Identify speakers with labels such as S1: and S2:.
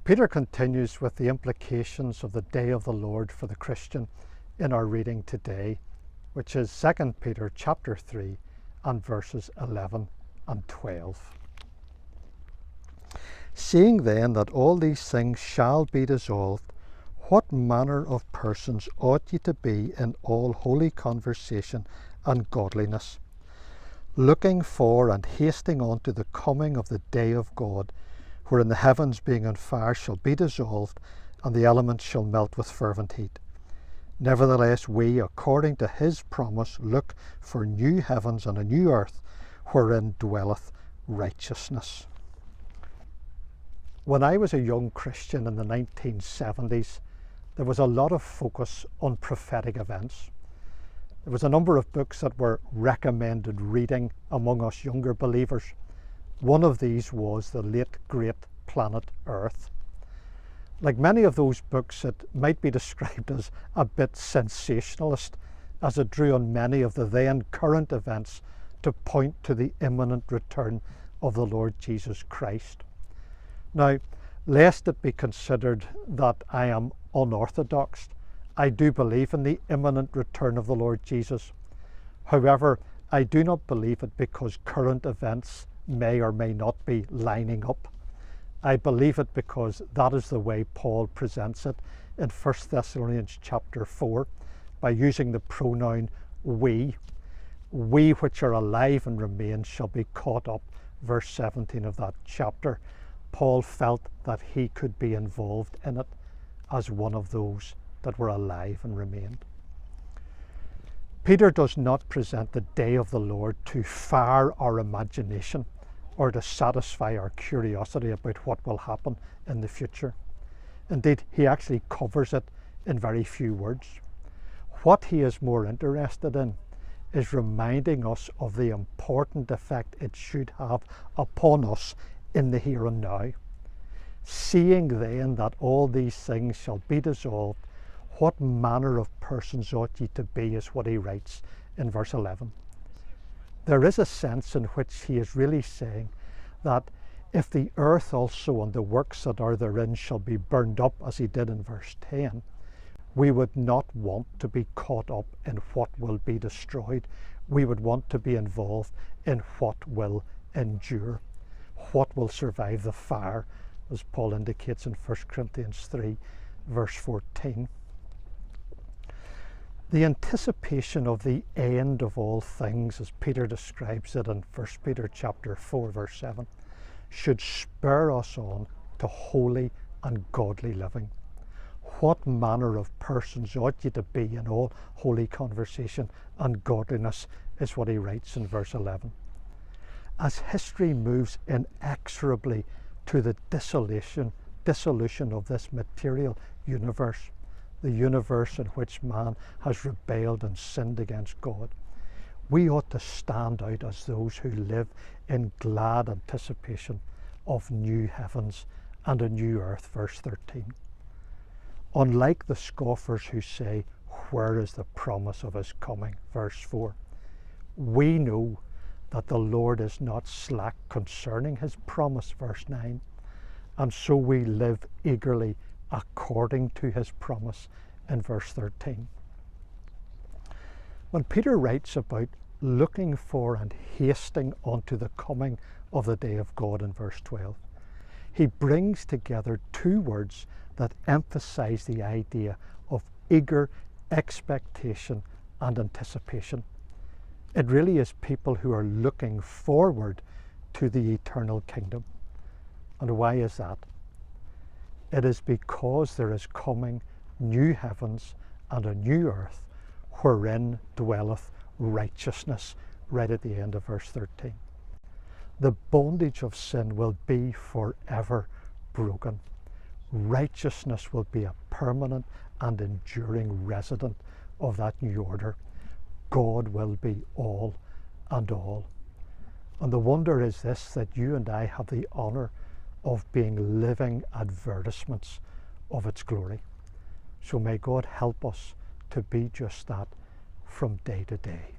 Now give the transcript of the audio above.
S1: Peter continues with the implications of the day of the Lord for the Christian in our reading today, which is 2 Peter chapter 3 and verses 11 and 12. Seeing then that all these things shall be dissolved, what manner of persons ought ye to be in all holy conversation and godliness, looking for and hasting on to the coming of the day of God, wherein the heavens being on fire shall be dissolved, and the elements shall melt with fervent heat. Nevertheless we, according to his promise, look for new heavens and a new earth, wherein dwelleth righteousness. When I was a young Christian in the 1970s, there was a lot of focus on prophetic events. There was a number of books that were recommended reading among us younger believers. One of these was the late great Planet Earth. Like many of those books, it might be described as a bit sensationalist, as it drew on many of the then current events to point to the imminent return of the Lord Jesus Christ. Now, lest it be considered that I am unorthodox, I do believe in the imminent return of the Lord Jesus. However, I do not believe it because current events may or may not be lining up. I believe it because that is the way Paul presents it in 1 Thessalonians chapter 4 by using the pronoun we. We which are alive and remain shall be caught up, verse 17 of that chapter. Paul felt that he could be involved in it as one of those that were alive and remained. Peter does not present the day of the Lord to fire our imagination or to satisfy our curiosity about what will happen in the future. Indeed, he actually covers it in very few words. What he is more interested in is reminding us of the important effect it should have upon us in the here and now. Seeing then that all these things shall be dissolved, what manner of persons ought ye to be, is what he writes in verse 11. There is a sense in which he is really saying that if the earth also and the works that are therein shall be burned up, as he did in verse 10, we would not want to be caught up in what will be destroyed. We would want to be involved in what will endure, what will survive the fire, as Paul indicates in 1 Corinthians 3, verse 14. The anticipation of the end of all things, as Peter describes it in 1 Peter chapter 4, verse 7, should spur us on to holy and godly living. What manner of persons ought ye to be in all holy conversation and godliness, is what he writes in verse 11. As history moves inexorably to the dissolution of this material universe, the universe in which man has rebelled and sinned against God, we ought to stand out as those who live in glad anticipation of new heavens and a new earth, verse 13. Unlike the scoffers who say, where is the promise of his coming, verse 4, we know that the Lord is not slack concerning his promise, verse 9, and so we live eagerly according to his promise in verse 13. When Peter writes about looking for and hasting onto the coming of the day of God in verse 12, he brings together two words that emphasize the idea of eager expectation and anticipation. It really is people who are looking forward to the eternal kingdom. And why is that? It is because there is coming new heavens and a new earth, wherein dwelleth righteousness, right at the end of verse 13. The bondage of sin will be forever broken. Righteousness will be a permanent and enduring resident of that new order. God will be all and all. And the wonder is this, that you and I have the honour of being living advertisements of its glory. So may God help us to be just that from day to day.